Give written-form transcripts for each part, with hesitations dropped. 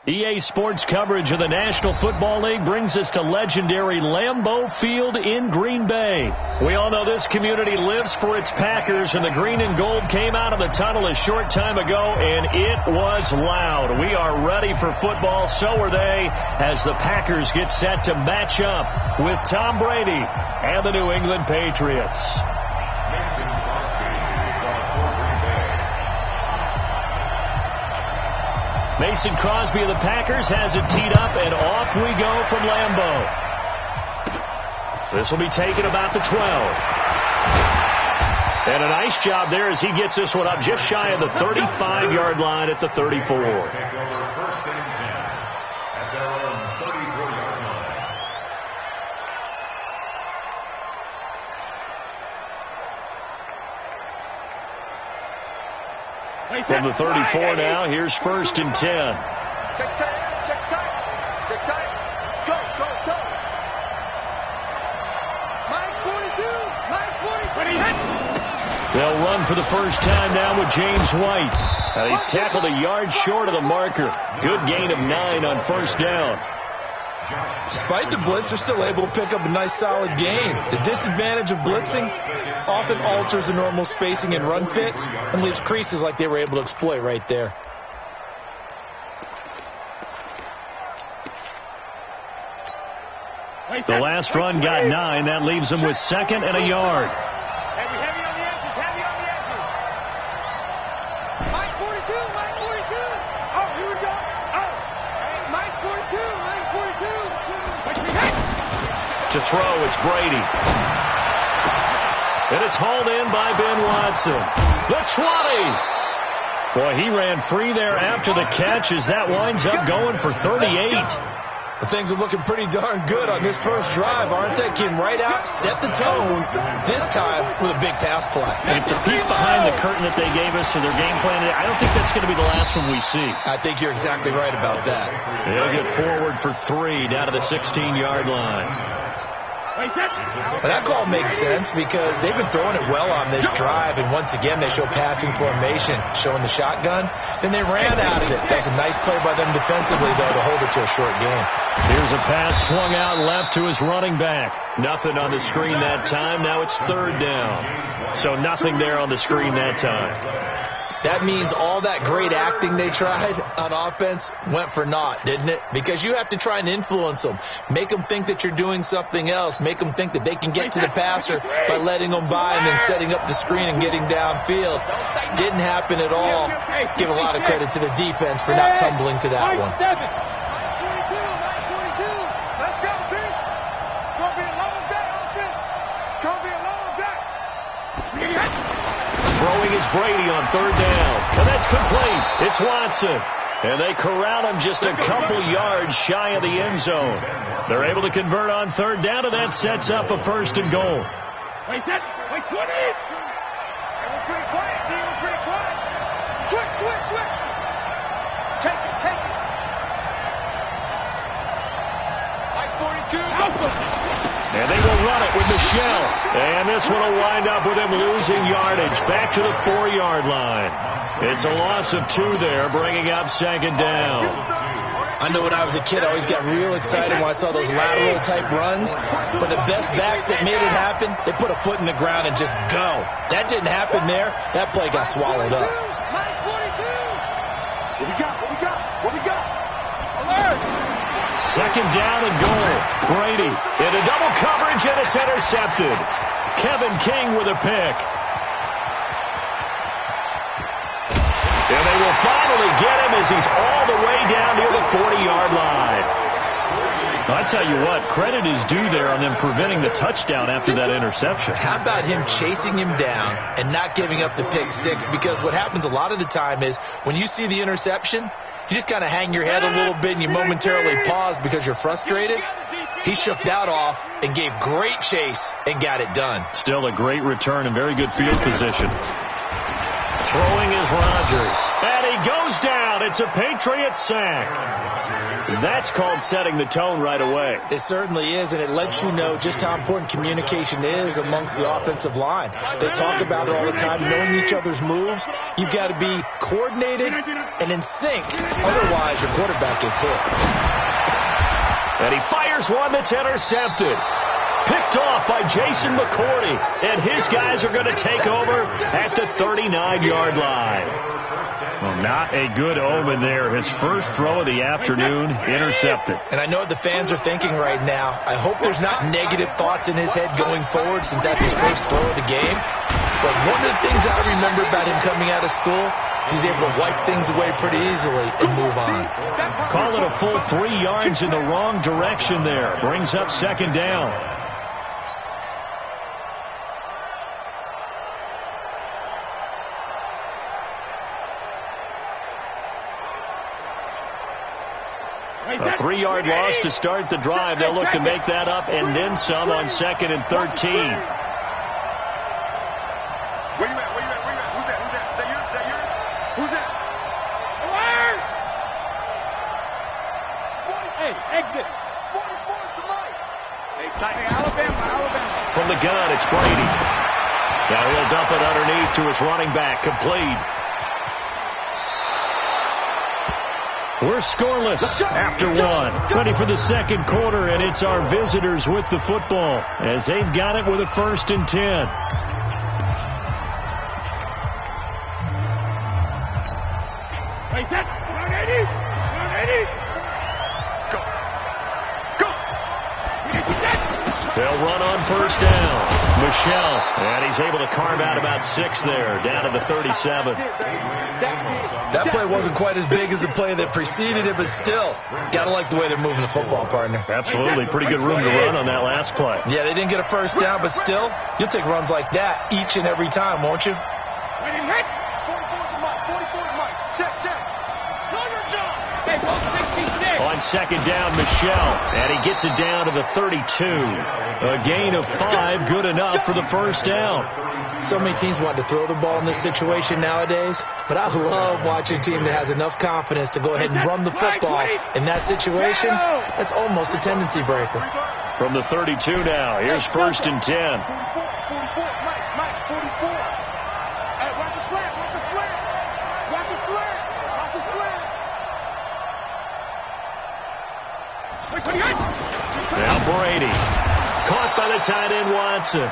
EA Sports coverage of the National Football League brings us to legendary Lambeau Field in Green Bay. We all know this community lives for its Packers, and the green and gold came out of the tunnel a short time ago, and it was loud. We are ready for football, so are they, as the Packers get set to match up with Tom Brady and the New England Patriots. Mason Crosby of the Packers has it teed up, and off we go from Lambeau. This will be taken about the 12. And a nice job there as he gets this one up just shy of the 35-yard line at the 34. From the 34 now, here's 1st and 10. Check tight, check tight, check tight. Go, go, go. Mine's 42, mine's 42. They'll run for the first time now with James White. He's tackled a yard short of the marker. Good gain of 9 on 1st down. Despite the blitz, they're still able to pick up a nice solid gain. The disadvantage of blitzing often alters the normal spacing and run fits and leaves creases like they were able to exploit right there. The last run got 9. That leaves them with 2nd and a yard. Heavy on the edges, heavy on the edges. Mine 42, mine 42. Oh, here we go. Oh, hey, mine's 42, mine's 42. To throw, it's Brady. And it's hauled in by Ben Watson. The 20. Boy, he ran free there after the catch as that winds up going for 38. Well, things are looking pretty darn good on this first drive, aren't they? Came right out, set the tone, this time with a big pass play. And if the peek behind the curtain that they gave us to their game plan, I don't think that's going to be the last one we see. I think you're exactly right about that. They'll get forward for 3 down to the 16-yard line. Well, that call makes sense because they've been throwing it well on this drive, and once again they show passing formation, showing the shotgun. Then they ran out of it. That's a nice play by them defensively, though, to hold it to a short game. Here's a pass swung out left to his running back. Nothing on the screen that time. Now it's 3rd down. So nothing there on the screen that time. That means all that great acting they tried on offense went for naught, didn't it? Because you have to try and influence them. Make them think that you're doing something else. Make them think that they can get to the passer by letting them by and then setting up the screen and getting downfield. Didn't happen at all. Give a lot of credit to the defense for not tumbling to that one. 42, 42. Let's go, team. It's going to be a long day, offense. It's going to be a long day. Throwing is Brady on 3rd down. And that's complete. It's Watson. And they corral him just a couple yards shy of the end zone. They're able to convert on 3rd down, and that sets up a 1st and goal. Wait, 20. Hey, we're pretty quiet, D. We're pretty quiet. Switch. Take it. Like 42. And they will run it with Michelle. And this one will wind up with him losing yardage back to the 4-yard line. It's a loss of 2 there, bringing up 2nd down. I know when I was a kid, I always got real excited when I saw those lateral-type runs. But the best backs that made it happen, they put a foot in the ground and just go. That didn't happen there. That play got swallowed up. Minus 42. What we got? Alert! 2nd down and goal. Brady into double coverage, and it's intercepted. Kevin King with a pick. And they will finally get him as he's all the way down near the 40-yard line. I tell you what, credit is due there on them preventing the touchdown after that interception. How about him chasing him down and not giving up the pick 6? Because what happens a lot of the time is when you see the interception, you just kind of hang your head a little bit and you momentarily pause because you're frustrated. He shook that off and gave great chase and got it done. Still a great return and very good field position. Throwing is Rodgers. And he goes down. It's a Patriot sack. That's called setting the tone right away. It certainly is, and it lets you know just how important communication is amongst the offensive line. They talk about it all the time, knowing each other's moves. You've got to be coordinated and in sync. Otherwise, your quarterback gets hit. And he fires one that's intercepted. Picked off by Jason McCourty. And his guys are going to take over at the 39-yard line. Well, not a good omen there. His first throw of the afternoon intercepted. And I know what the fans are thinking right now. I hope there's not negative thoughts in his head going forward since that's his first throw of the game. But one of the things I remember about him coming out of school is he's able to wipe things away pretty easily and move on. Call it a full 3 yards in the wrong direction there. Brings up second down. A 3-yard loss to start the drive. They'll look to make that up and then some on 2nd and 13. Where you at? Who's that? Who's that? Hey, exit. 44 is the mic. Hey, Alabama. From the gun, it's Brady. Now he'll dump it underneath to his running back. Complete. We're scoreless after one. Ready for the second quarter, and it's our visitors with the football as they've got it with a 1st and 10. They'll run on 1st down. Michelle, and he's able to carve out about 6 there, down to the 37. That play wasn't quite as big as the play that preceded it, but still, got to like the way they're moving the football, partner. Absolutely. Pretty good room to run on that last play. Yeah, they didn't get a 1st down, but still, you'll take runs like that each and every time, won't you? 44's Mike. Check. Know your job. Hey, on 2nd down, Michelle, and he gets it down to the 32. A gain of 5, good enough for the 1st down. So many teams want to throw the ball in this situation nowadays, but I love watching a team that has enough confidence to go ahead and run the football. In that situation, that's almost a tendency breaker. From the 32 now, here's 1st and 10. 44, Mike, 44. Hey, watch the slant. Now Brady. Caught by the tight end, Watson.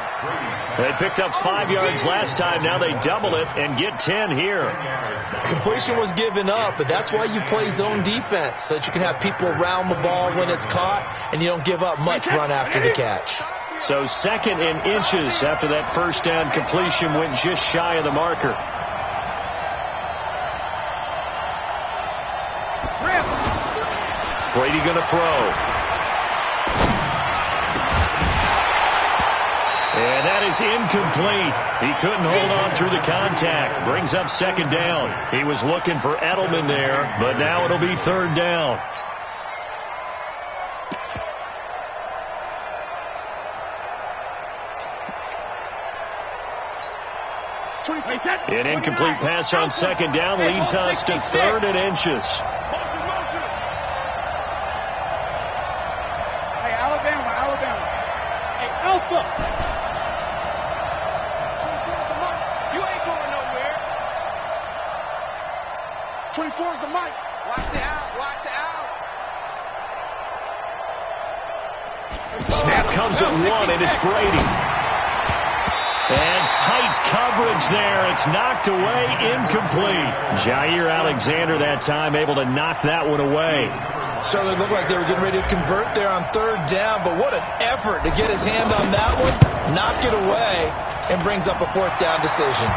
They picked up 5 yards last time. Now they double it and get 10 here. Completion was given up, but that's why you play zone defense, so that you can have people around the ball when it's caught, and you don't give up much run after the catch. So 2nd and inches after that 1st down completion went just shy of the marker. Brady going to throw. And that is incomplete. He couldn't hold on through the contact. Brings up 2nd down. He was looking for Edelman there, but now it'll be 3rd down. An incomplete pass on 2nd down leads us to 3rd and inches. Hey, Alabama. Hey, Alpha. 24's the mic. You ain't going nowhere. 24's the mic. Watch the out. Snap comes at 1, and it's Brady. And tight coverage there. It's knocked away, incomplete. Jair Alexander that time able to knock that one away. So it looked like they were getting ready to convert there on 3rd down, but what an effort to get his hand on that one, knock it away, and brings up a 4th down decision.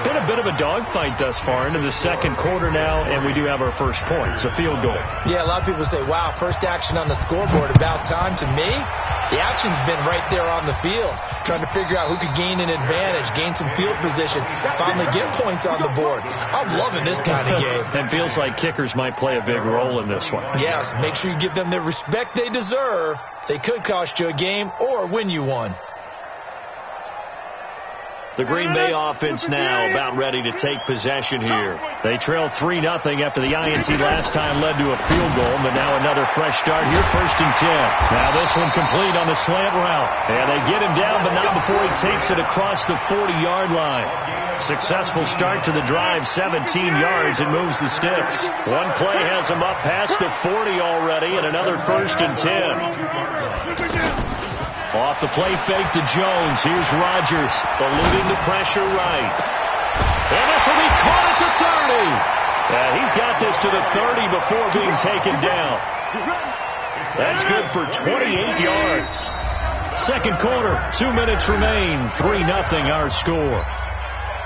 Been a bit of a dogfight thus far into the 2nd quarter now, and we do have our first point. It's a field goal. Yeah, a lot of people say, wow, first action on the scoreboard, about time. To me, the action's been right there on the field, trying to figure out who could gain an advantage, gain some field position, finally get points on the board. I'm loving this kind of game. And feels like kickers might play a big role in this one. Yes, make sure you give them the respect they deserve. They could cost you a game or win you one. The Green Bay offense now about ready to take possession here. They trailed 3-0 after the INT last time led to a field goal, but now another fresh start here, 1st and 10. Now this one complete on the slant route. And they get him down, but not before he takes it across the 40-yard line. Successful start to the drive, 17 yards, and moves the sticks. One play has him up past the 40 already, and another 1st and 10. Off the play fake to Jones. Here's Rodgers, eluding the pressure right. And this will be caught at the 30. Yeah, he's got this to the 30 before being taken down. That's good for 28 yards. Second quarter, 2 minutes remain. 3-0 our score.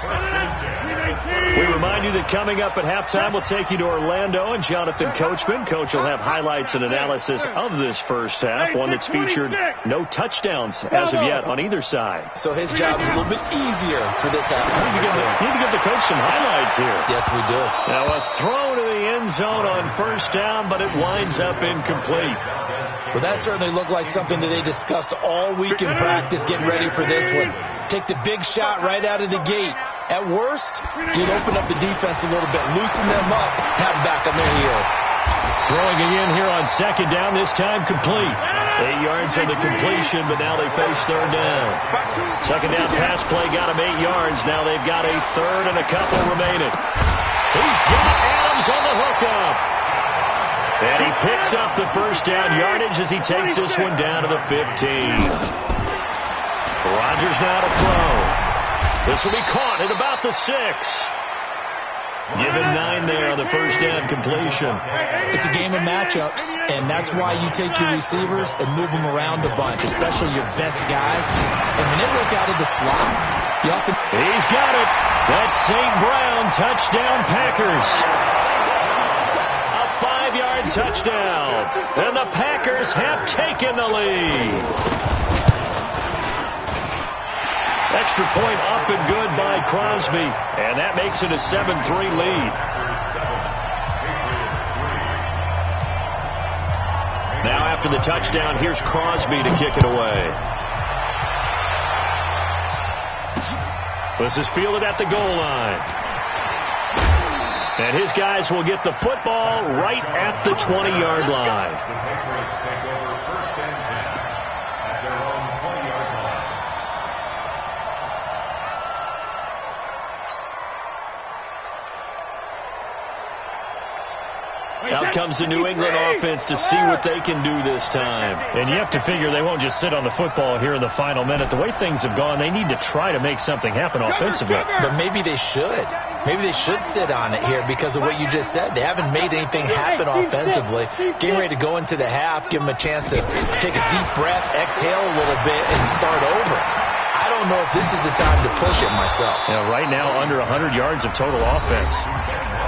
We remind you that coming up at halftime, we'll take you to Orlando and Jonathan Coachman. Coach will have highlights and analysis of this first half, one that's featured no touchdowns as of yet on either side. So his job is a little bit easier for this halftime. Need to give the coach some highlights here. Yes, we do. Now a throw to the end zone on first down, but it winds up incomplete. Well, that certainly looked like something that they discussed all week in practice, getting ready for this one. Take the big shot right out of the gate. At worst, you'll open up the defense a little bit, loosen them up, have them back on their heels. Throwing again here on second down, this time complete. 8 yards on the completion, but now they face third down. Second down pass play got them 8 yards. Now they've got a third and a couple remaining. He's got Adams on the hookup. And he picks up the first down yardage as he takes this one down to the 15. Rodgers now to throw. This will be caught at about the 6. Given 9 there on the first down completion. It's a game of matchups, and that's why you take your receivers and move them around a bunch, especially your best guys. And when they work out of the slot, you often... He's got it. That's St. Brown. Touchdown Packers. A 5-yard touchdown. And the Packers have taken the lead. Extra point up and good by Crosby, and that makes it a 7-3 lead. Now after the touchdown, here's Crosby to kick it away. This is fielded at the goal line. And his guys will get the football right at the 20-yard line. Out comes the New England offense to see what they can do this time. And you have to figure they won't just sit on the football here in the final minute. The way things have gone, they need to try to make something happen offensively. But maybe they should. Maybe they should sit on it here because of what you just said. They haven't made anything happen offensively. Getting ready to go into the half, give them a chance to take a deep breath, exhale a little bit, and start over. I don't know if this is the time to push it myself. Yeah, right now, under 100 yards of total offense.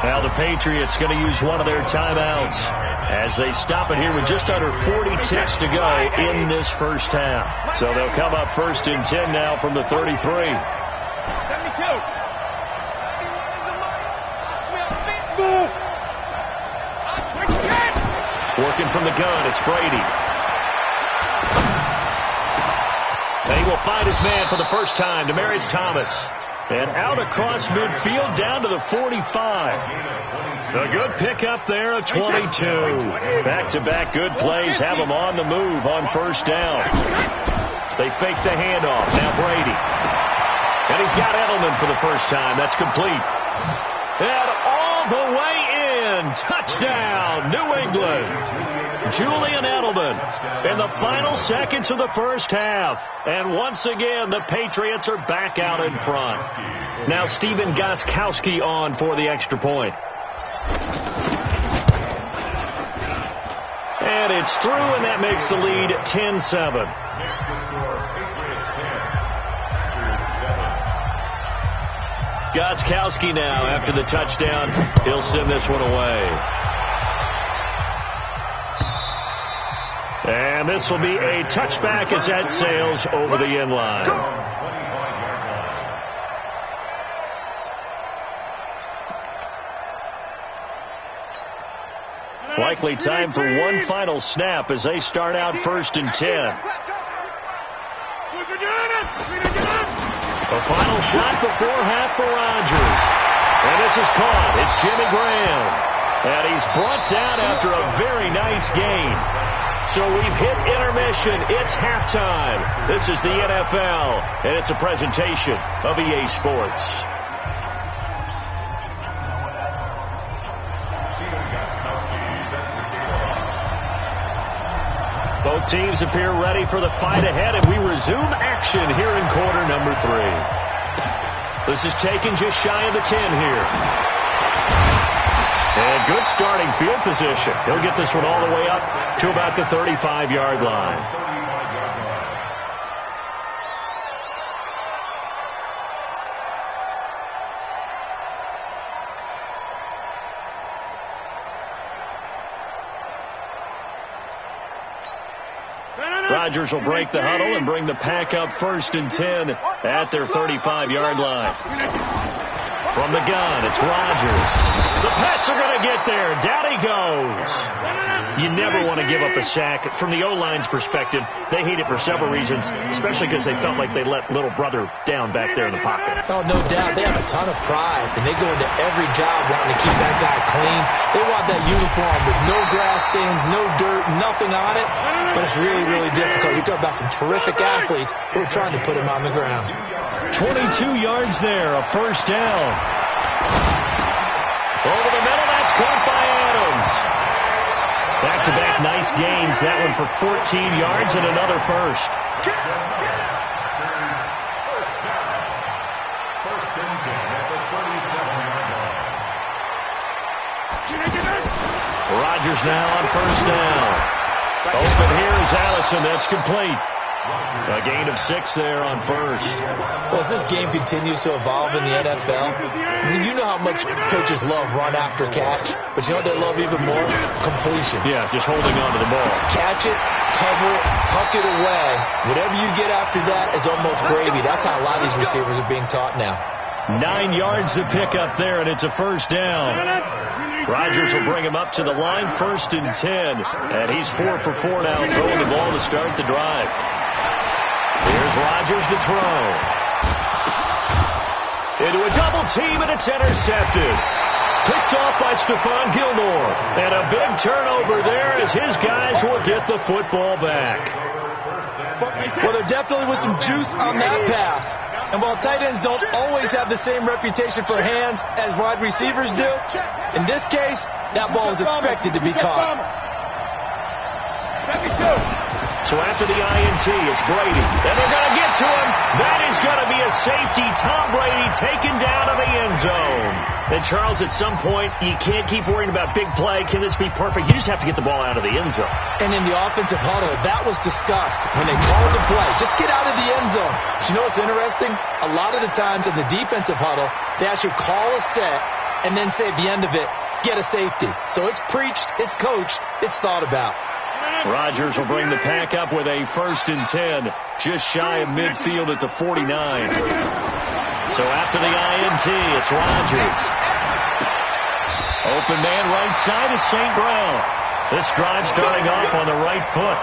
Now the Patriots going to use one of their timeouts as they stop it here with just under 40 ticks to go in this first half. So they'll come up 1st and 10 now from the 33. 72. Working from the gun, it's Brady. And he will find his man for the first time, Demaryius Thomas. And out across midfield down to the 45. A good pickup there of 22. Back-to-back good plays have them on the move on first down. They fake the handoff. Now Brady. And he's got Edelman for the first time. That's complete. And all the way in. Touchdown, New England. Julian Edelman in the final seconds of the first half. And once again, the Patriots are back out in front. Now Stephen Gostkowski on for the extra point. And it's through, and that makes the lead 10-7. Gostkowski now, after the touchdown, he'll send this one away. And this will be a touchback as that sails over the end line. Likely time for one final snap as they start out 1st and 10. A final shot before half for Rodgers. And this is caught. It's Jimmy Graham. And he's brought down after a very nice gain. So we've hit intermission. It's halftime. This is the NFL, and it's a presentation of EA Sports. Both teams appear ready for the fight ahead, and we resume action here in quarter number 3. This is taken just shy of the 10 here. And good starting field position. He'll get this one all the way up to about the 35-yard line. Rodgers will break the huddle and bring the pack up 1st and 10 at their 35-yard line. From the gun, it's Rodgers. The Pats are going to get there. Down he goes. You never want to give up a sack. From the O-line's perspective, they hate it for several reasons, especially because they felt like they let little brother down back there in the pocket. Oh, no doubt. They have a ton of pride, and they go into every job wanting to keep that guy clean. They want that uniform with no grass stains, no dirt, nothing on it. But it's really, really difficult. You talk about some terrific athletes who are trying to put him on the ground. 22 yards there, a 1st down. Over the middle, that's caught by Adams. Back-to-back nice gains. That one for 14 yards and another 1st. Rodgers now on 1st down. Open here is Allison. That's complete. A gain of 6 there on 1st. Well, as this game continues to evolve in the NFL, I mean, you know how much coaches love run after catch, but you know what they love even more? Completion. Yeah, just holding on to the ball. Catch it, cover it, tuck it away. Whatever you get after that is almost gravy. That's how a lot of these receivers are being taught now. 9 yards to pick up there, and it's a 1st down. Rodgers will bring him up to the line, 1st and 10. And he's 4 for 4 now, throwing the ball to start the drive. Here's Rodgers to throw. Into a double team, and it's intercepted. Picked off by Stephon Gilmore. And a big turnover there as his guys will get the football back. Well, there definitely was some juice on that pass. And while tight ends don't always have the same reputation for hands as wide receivers do, in this case, that ball is expected to be caught. So after the INT, it's Brady. And they're going to get to him. That is going to be a safety. Tom Brady taken down to the end zone. And, Charles, at some point, you can't keep worrying about big play. Can this be perfect? You just have to get the ball out of the end zone. And in the offensive huddle, that was discussed when they called the play. Just get out of the end zone. But you know what's interesting? A lot of the times in the defensive huddle, they actually call a set and then say at the end of it, get a safety. So it's preached, it's coached, it's thought about. Rodgers will bring the pack up with a 1st and 10, just shy of midfield at the 49. So after the INT, it's Rodgers. Open man right side is St. Brown. This drive starting off on the right foot,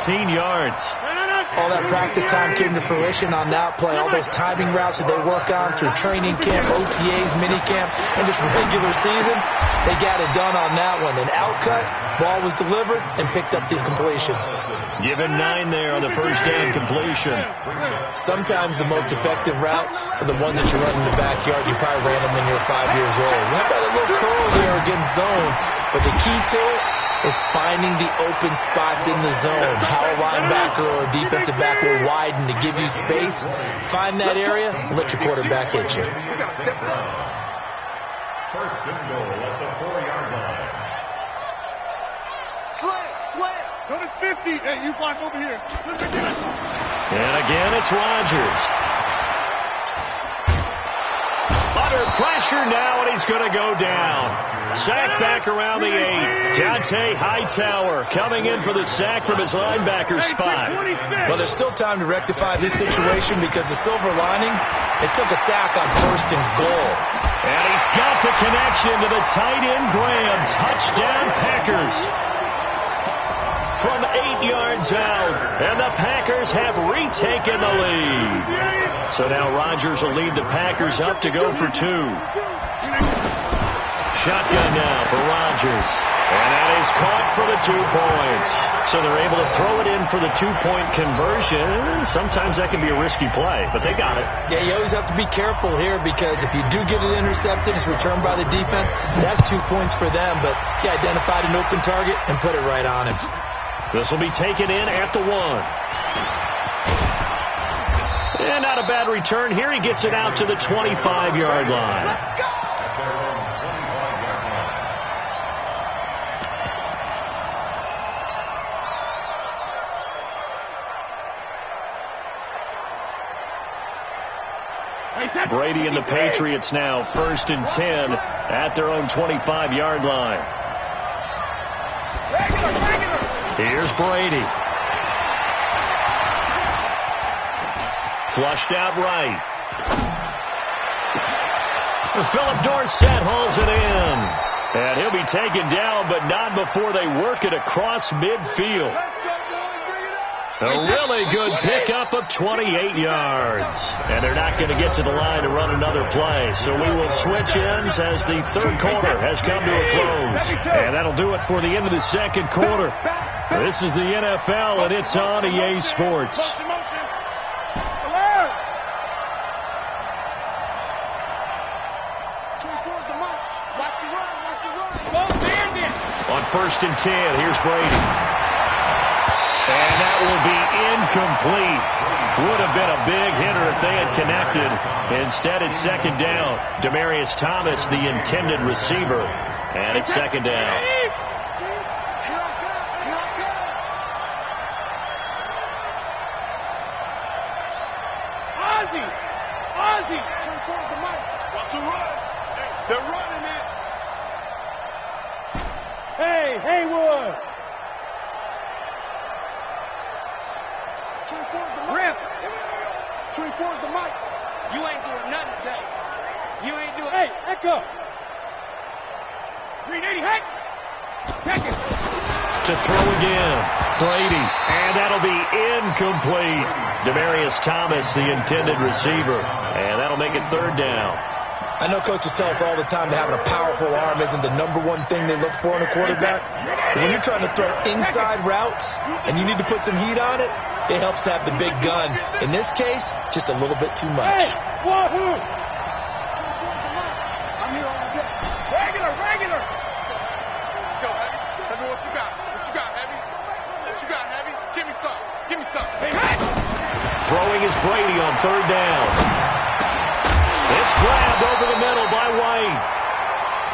18 yards. All that practice time came to fruition on that play. All those timing routes that they work on through training camp, OTAs, minicamp, and just regular season, they got it done on that one. An outcut, ball was delivered, and picked up the completion. Given 9 there on the 1st down completion. Sometimes the most effective routes are the ones that you run in the backyard. You probably ran them when you were 5 years old. You have that little curl there against zone, but the key to it is finding the open spots in the zone. How a linebacker or a defensive back will widen to give you space. Find that area and let your quarterback hit you. 1st and goal at the 4-yard line. Slant. Go to 50. Hey, you block over here. And again, it's Rodgers. Under pressure now, and he's going to go down. Sack back around the 8. Dante Hightower coming in for the sack from his linebacker spot. Well, there's still time to rectify this situation because the silver lining, it took a sack on 1st and goal. And he's got the connection to the tight end, Graham. Touchdown, Packers. from 8 yards out, and the Packers have retaken the lead. So now Rodgers will lead the Packers up to go for 2. Shotgun now for Rodgers. And that is caught for the 2 points. So they're able to throw it in for the 2-point conversion. Sometimes that can be a risky play, but they got it. Yeah, you always have to be careful here because if you do get it intercepted, it's returned by the defense. That's 2 points for them, but he identified an open target and put it right on him. This will be taken in at the 1. And not a bad return here. He gets it out to the 25-yard line. Let's go! Brady and the Patriots now 1st and 10 at their own 25-yard line. Here's Brady. Flushed out right. Philip Dorsett hauls it in. And he'll be taken down, but not before they work it across midfield. A really good pickup of 28 yards. And they're not going to get to the line to run another play. So we will switch ends as the 3rd quarter has come to a close. And that'll do it for the end of the 2nd quarter. This is the NFL, and it's on EA Sports. On 1st and 10, here's Brady. And that will be incomplete. Would have been a big hitter if they had connected. Instead, it's 2nd down. Demaryius Thomas, the intended receiver. And it's 2nd down. Ozzie! Turn towards the mic. What's the run? They're running it. Hey, Haywood! Rip! Turn towards the mic. You ain't doing nothing today. You ain't doing... Hey, Echo! 380, hey! Second! To throw again. Brady. And that'll be incomplete. Demaryius Thomas, the intended receiver. And that'll make it 3rd down. I know coaches tell us all the time that having a powerful arm isn't the #1 thing they look for in a quarterback. But when you're trying to throw inside routes and you need to put some heat on it, it helps to have the big gun. In this case, just a little bit too much. Hey, I'm here all day. Regular. Let's go, Heavy. Heavy, what you got? What you got, Heavy? What you got, Heavy? Give me some. Hey, Throwing is Brady on 3rd down. It's grabbed over the middle by White.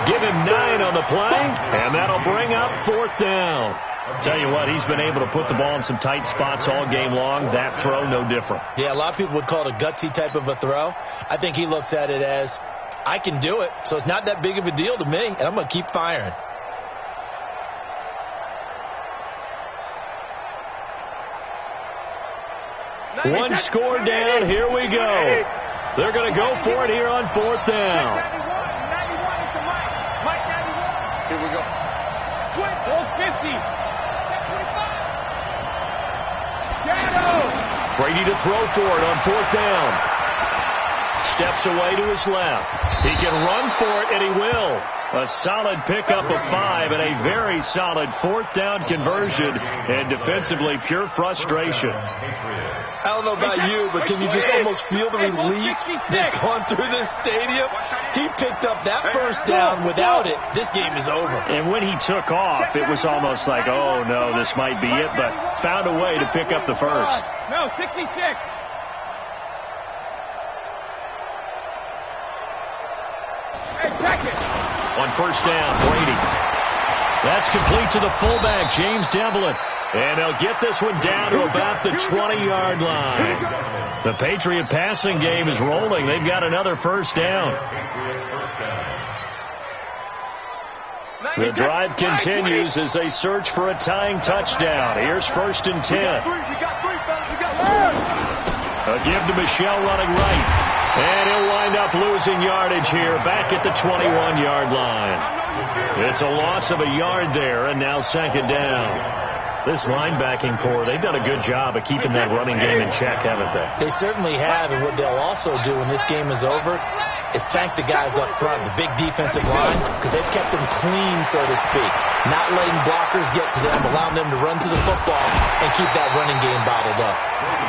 Give him 9 on the play, and that'll bring up 4th down. Tell you what, he's been able to put the ball in some tight spots all game long. That throw, no different. Yeah, a lot of people would call it a gutsy type of a throw. I think he looks at it as, I can do it, so it's not that big of a deal to me, and I'm going to keep firing. One score down, here we go. They're going to go for it here on 4th down. 91 is the mic. Mike 91. Here we go. 50. Brady to throw for it on 4th down. Steps away to his left. He can run for it, and he will. A solid pickup of 5 and a very solid 4th down conversion. And defensively, pure frustration. I don't know about you, but can you just almost feel the relief that's gone through this stadium? He picked up that 1st down. Without it, this game is over. And when he took off, it was almost like, oh, no, this might be it, but found a way to pick up the 1st. No, 66. Hey, second. On 1st down, Brady. That's complete to the fullback, James Devlin. And they'll get this one down to about the 20-yard line. The Patriot passing game is rolling. They've got another 1st down. The drive continues as they search for a tying touchdown. Here's 1st and 10. A give to Michelle running right. And he'll wind up losing yardage here back at the 21-yard line. It's a loss of a yard there, and now 2nd down. This linebacking core, they've done a good job of keeping that running game in check, haven't they? They certainly have, and what they'll also do when this game is over is thank the guys up front, the big defensive line, because they've kept them clean, so to speak. Not letting blockers get to them, allowing them to run to the football and keep that running game bottled up.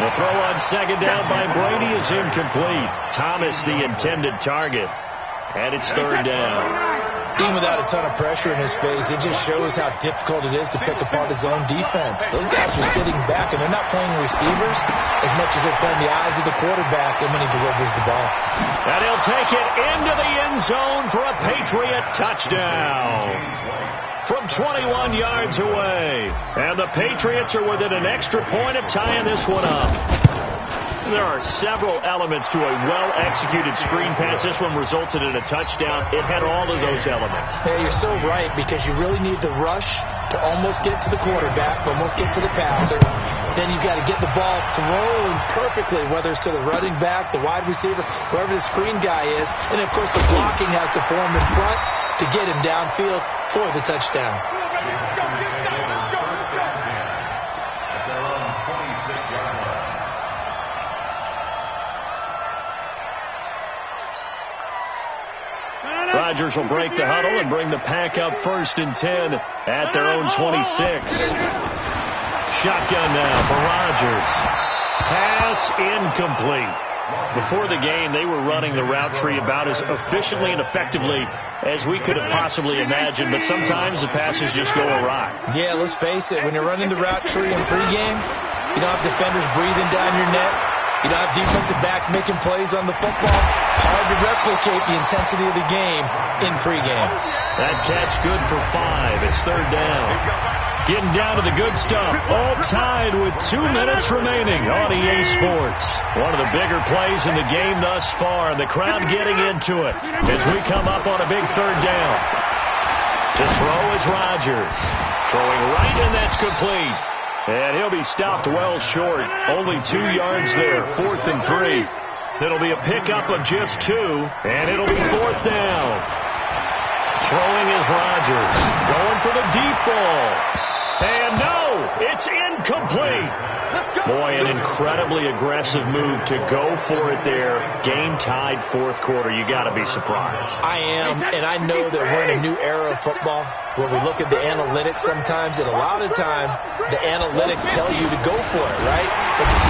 The throw on second down by Brady is incomplete. Thomas, the intended target. And it's third down. Even without a ton of pressure in his face, it just shows how difficult it is to pick apart his own defense. Those guys were sitting back, and they're not playing receivers as much as they're playing the eyes of the quarterback and when he delivers the ball. And he'll take it into the end zone for a Patriot touchdown from 21 yards away. And the Patriots are within an extra point of tying this one up. There are several elements to a well-executed screen pass. This one resulted in a touchdown. It had all of those elements. Yeah, you're so right, because you really need the rush to almost get to the quarterback, almost get to the passer. Then you've got to get the ball thrown perfectly, whether it's to the running back, the wide receiver, whoever the screen guy is. And, of course, the blocking has to form in front to get him downfield for the touchdown. Rodgers will break the huddle and bring the pack up 1st and 10 at their own 26. Shotgun now for Rodgers. Pass incomplete. Before the game, they were running the route tree about as efficiently and effectively as we could have possibly imagined, but sometimes the passes just go awry. Yeah, let's face it. When you're running the route tree in pregame, you don't have defenders breathing down your neck. You don't have defensive backs making plays on the football. Hard to replicate the intensity of the game in pregame. That catch good for 5. It's third down. Getting down to the good stuff. All tied with 2 minutes remaining on EA Sports. One of the bigger plays in the game thus far, and the crowd getting into it as we come up on a big third down. To throw is Rodgers. Throwing right, and that's complete. And he'll be stopped well short. Only 2 yards there. 4th and 3. It'll be a pickup of just 2, and it'll be 4th down. Throwing is Rodgers. Going for the deep ball. And no, it's incomplete. Boy, an incredibly aggressive move to go for it there. Game tied 4th quarter. You got to be surprised. I am, and I know that we're in a new era of football where we look at the analytics sometimes, and a lot of time the analytics tell you to go for it, right?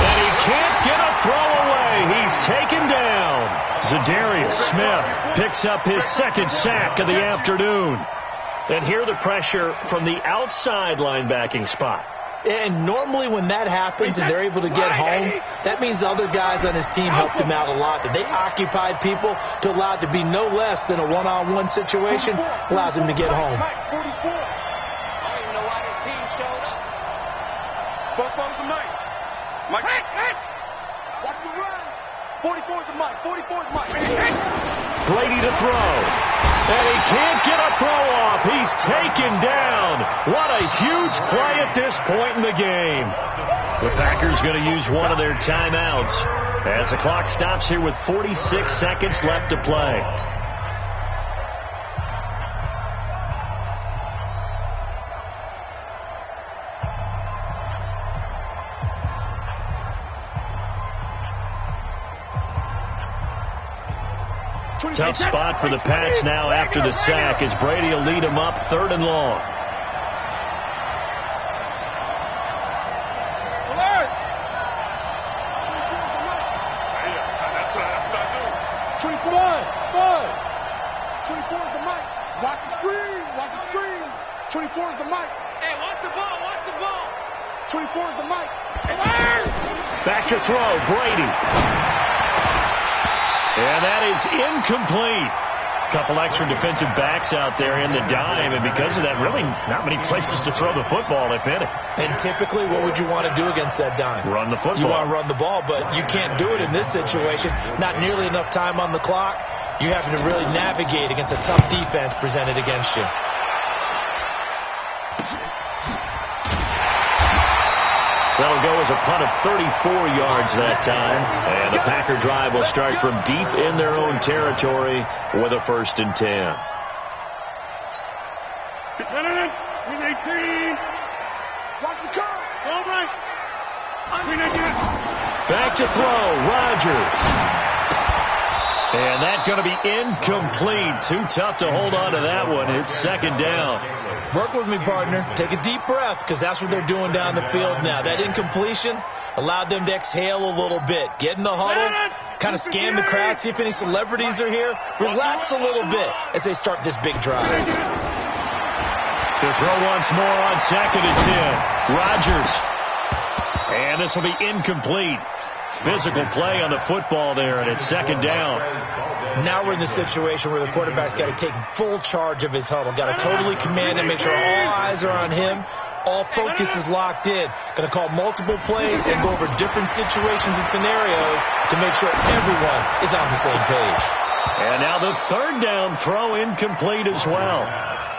And he can't get a throw away. He's taken down. Zadarius Smith picks up his 2nd sack of the afternoon. And here the pressure from the outside linebacking spot. And normally when that happens and they're able to get home, that means the other guys on his team helped him out a lot. That they occupied people to allow it to be no less than a one-on-one situation, allows him to get home. I don't even know why this team showed up. 44's the Mike. Mike. Watch the run. 44's the Mike. 44's Mike. Brady to throw. And he can't get a throw off. He's taken down. What a huge play at this point in the game. The Packers going to use one of their timeouts as the clock stops here with 46 seconds left to play. Tough spot for the Pats now after the sack as Brady will lead them up 3rd and long. Watch the screen. 24 is the mic. Hey, watch the ball. 24 is the mic. Back to throw, Brady. And that is incomplete. Couple extra defensive backs out there in the dime, and because of that, really not many places to throw the football, if any. And typically, what would you want to do against that dime? Run the football. You want to run the ball, but you can't do it in this situation. Not nearly enough time on the clock. You have to really navigate against a tough defense presented against you. That'll go as a punt of 34 yards that time. And the Packer drive will start from deep in their own territory with a 1st and 10. Lieutenant, with 18. Watch the curve. All right. Back to throw. Rodgers. And that's going to be incomplete. Too tough to hold on to that one. It's second down. Work with me, partner. Take a deep breath, because that's what they're doing down the field now. That incompletion allowed them to exhale a little bit. Get in the huddle, kind of scan the crowd, see if any celebrities are here. Relax a little bit as they start this big drive. To throw once more on 2nd and 10. Rodgers. And this will be incomplete. Physical play on the football there, and it's second down. Now we're in the situation where the quarterback's got to take full charge of his huddle. Got to totally command him, make sure all eyes are on him. All focus is locked in. Going to call multiple plays and go over different situations and scenarios to make sure everyone is on the same page. And now the third down throw incomplete as well.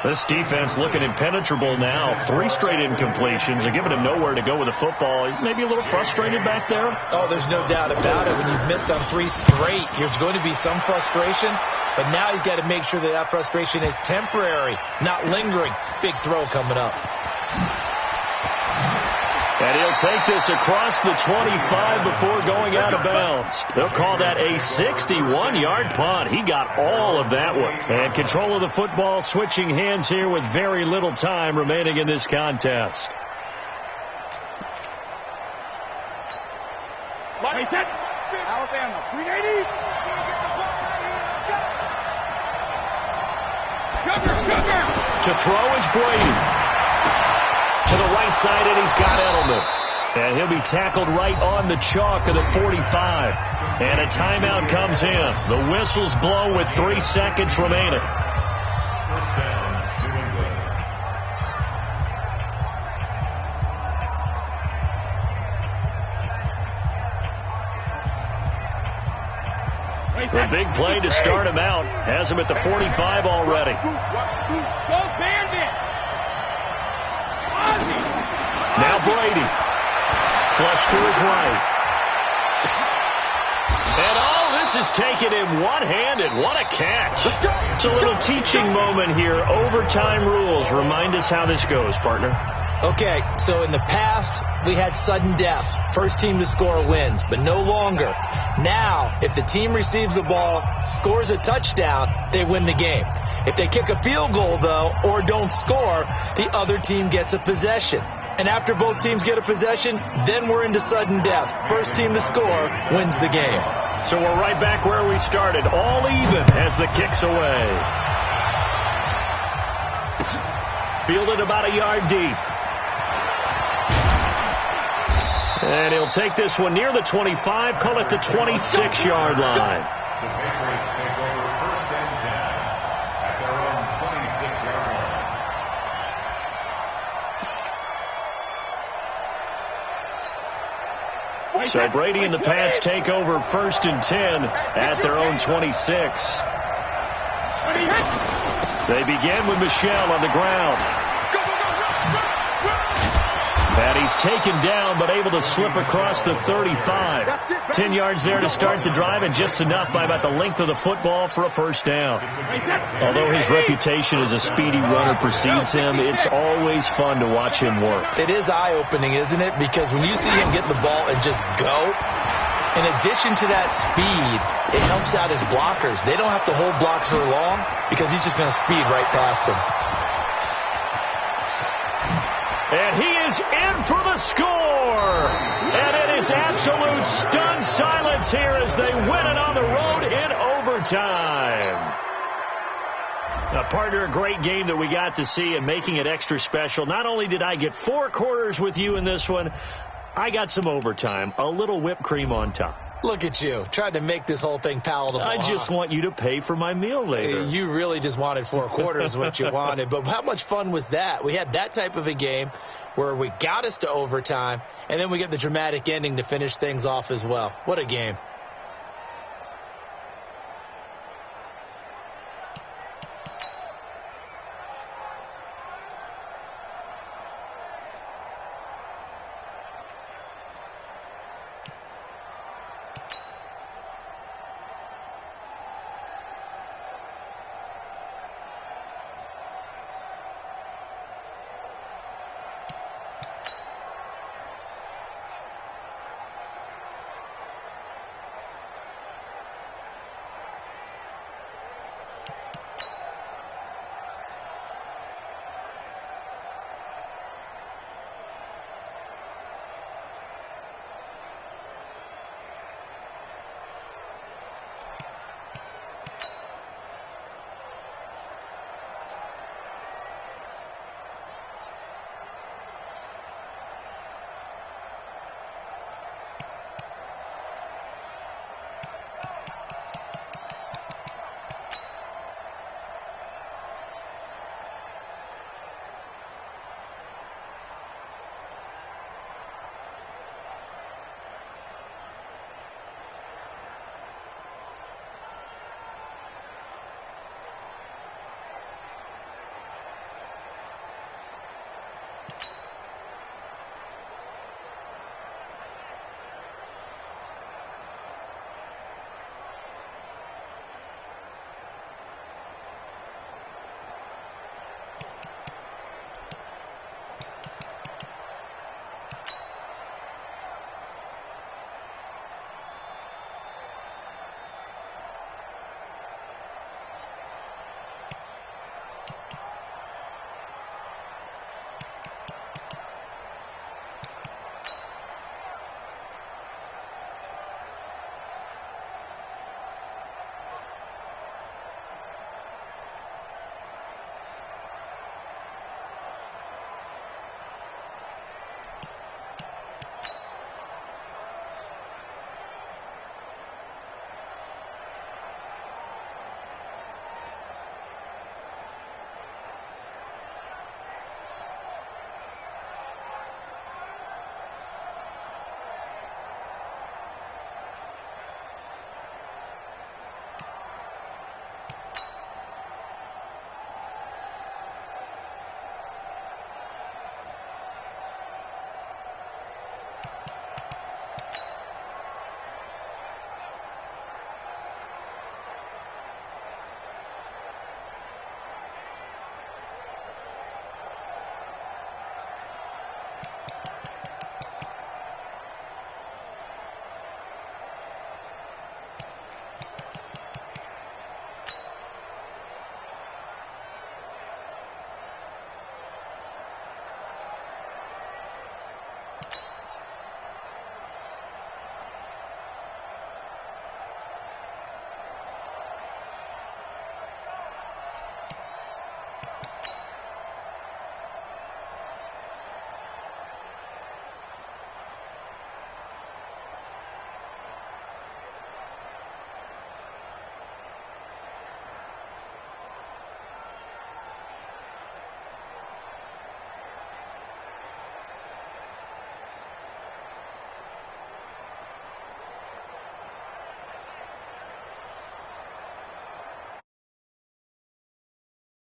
This defense looking impenetrable now. 3 straight incompletions. They're giving him nowhere to go with the football. Maybe a little frustrated back there. Oh, there's no doubt about it. When you've missed on 3 straight, there's going to be some frustration. But now he's got to make sure that that frustration is temporary, not lingering. Big throw coming up. And he'll take this across the 25 before going out of bounds. They'll call that a 61-yard punt. He got all of that one. And control of the football switching hands here with very little time remaining in this contest. Alabama, 380. Sugar. To throw is Brady. To the right side, and he's got Edelman. And he'll be tackled right on the chalk of the 45. And a timeout comes in. The whistles blow with 3 seconds remaining. First down, New England. The big play to start him out. Has him at the 45 already. Go Bandit. Now Brady. Flush to his right. And this is taken in one-handed. What a catch. It's a little teaching moment here. Overtime rules. Remind us how this goes, partner. Okay, so in the past, we had sudden death. First team to score wins, but no longer. Now, if the team receives the ball, scores a touchdown, they win the game. If they kick a field goal, though, or don't score, the other team gets a possession. And after both teams get a possession, then we're into sudden death. First team to score wins the game. So we're right back where we started, all even as the kick's away. Fielded about a yard deep. And he'll take this one near the 25, call it the 26-yard line. The Patriots take over first and 10 at their own 26-yard line. So Brady and the Pats take over first and 10 at their own 26. They begin with Michel on the ground. And he's taken down, but able to slip across the 35. 10 yards there to start the drive, and just enough by about the length of the football for a first down. Although his reputation as a speedy runner precedes him, it's always fun to watch him work. It is eye-opening, isn't it? Because when you see him get the ball and just go, in addition to that speed, it helps out his blockers. They don't have to hold blocks for long because he's just going to speed right past them. And he is in for the score. And it is absolute stunned silence here as they win it on the road in overtime. Now, partner, a great game that we got to see and making it extra special. Not only did I get 4 quarters with you in this one, I got some overtime, a little whipped cream on top. Look at you, trying to make this whole thing palatable. I just want you to pay for my meal later. You really just wanted 4 quarters what you wanted. But how much fun was that? We had that type of a game where we got us to overtime, and then we get the dramatic ending to finish things off as well. What a game.